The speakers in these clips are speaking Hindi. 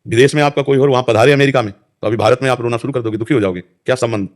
विदेश में आपका कोई और वहां पधारे अमेरिका में, तो अभी भारत में आप रोना शुरू कर दोगे, दुखी हो जाओगे। क्या संबंध?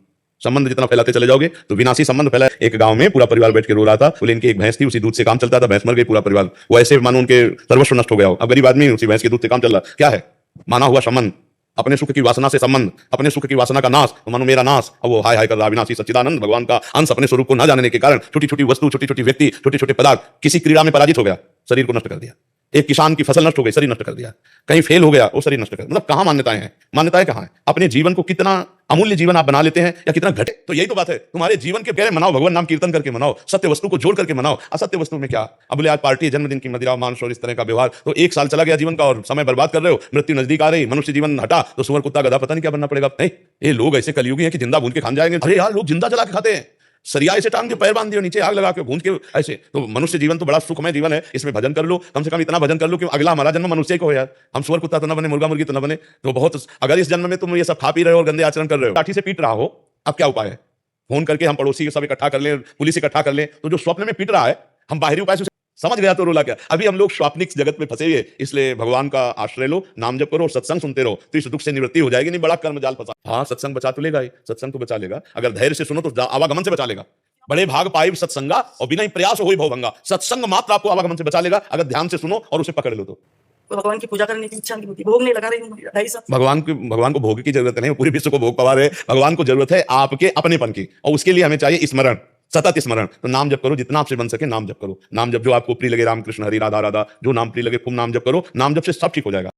संबंध जितना फैलाते चले जाओगे तो विनाशी संबंध फैला। एक गांव में पूरा परिवार बैठ के रो रहा था, बोले इनकी एक भैंस थी, उसी दूध से काम चलता था, भैंस मर गई, पूरा परिवार वो ऐसे मानो उनके सर्वस्व नष्ट हो गया हो। अब गरीब आदमी उसी भैंस के दूध से काम चल रहा, क्या है? माना हुआ संबंध, अपने सुख की वासना से संबंध, अपने सुख की वासना का नाश, तो मानो मेरा नाश। अब वो हाय हाय कर रहा, अविनाशी सच्चिदानंद भगवान का अंश अपने स्वरूप को न जानने के कारण छोटी छोटी वस्तु, छोटी छोटी व्यक्ति, छोटे छोटे पदार्थ, किसी क्रीड़ा में पराजित हो गया, शरीर को नष्ट कर दिया। एक किसान की फसल नष्ट हो गई, शरीर नष्ट कर दिया। कहीं फेल हो गया, वो शरीर नष्ट कर दिया। मतलब कहां मान्यताएं हैं? मान्यताएं कहां है? अपने जीवन को कितना अमूल्य जीवन आप बना लेते हैं या कितना घटे। तो यही तो बात है, तुम्हारे जीवन के गहरे मनाओ, भगवान नाम कीर्तन करके मनाओ, सत्य वस्तु को जोड़ करके मनाओ। असत्य वस्तु में क्या? अब बोले आज पार्टी, जन्मदिन की मदिरा, मांस और इस तरह का व्यवहार, तो एक साल चला गया जीवन का और समय बर्बाद कर रहे हो। मृत्यु नजदीक आ रही, मनुष्य जीवन हटा तो सुअर कुत्ता गधा पता नहीं क्या बनना पड़ेगा। नहीं, ये लोग ऐसे कलयुगी हैं कि जिंदा भून के खान जाएंगे। अरे यार, लोग जिंदा जला के खाते हैं, सरिया ऐसे टांग के पैर बांध दियो, नीचे आग लगा के भून के ऐसे। तो मनुष्य जीवन तो बड़ा सुखमय जीवन है, इसमें भजन कर लो, कम से कम इतना भजन कर लो कि अगला हमारा जन्म मनुष्य को हो यार। हम सुअर कुत्ता तो न बने, मुर्गा मुर्गी तो न बने। तो बहुत, अगर इस जन्म में तुम ये सब खा पी रहे हो और गंदे आचरण कर रहे हो, लाठी से पीट रहा हो, अब क्या उपाय है? फोन करके हम पड़ोसी सब इकट्ठा कर लें, पुलिस इकट्ठा कर लें। तो जो स्वप्न में पीट रहा है, हम बाहरी उपाय से समझ गया तो रोला क्या। अभी हम लोग स्वाप्निक जगत में फंसे हुए, इसलिए भगवान का आश्रय लो, नाम जप करो, सत्संग सुनते रहो, तो इस दुख से निवृत्ति हो जाएगी। नहीं बड़ा कर्म जाल फंसा। हाँ, सत्संग बचा तो लेगा ही, सत्संग तो बचा लेगा। अगर धैर्य से सुनो तो आवागमन से बचा लेगा। बड़े भाग पाए सत्संगा और बिना ही प्रयास हो भवभंगा। सत्संग मात्र आपको आवागमन से बचा लेगा, अगर ध्यान से सुनो और उसे पकड़ लो तो। भगवान की पूजा करने की इच्छा नहीं होती, भोग नहीं लगा रही। भगवान को भोग की जरूरत नहीं, पूरे विश्व को भोग पवा रहे। भगवान को जरूरत है आपके अपनेपन की, और उसके लिए हमें चाहिए स्मरण, सतत स्मरण। तो नाम जप करो, जितना आपसे बन सके नाम जप करो। नाम जप जो आपको प्रिय लगे, रामकृष्ण हरि राधा राधा, जो नाम प्रिय लगे खूब नाम जप करो। नाम जप से सब ठीक हो जाएगा।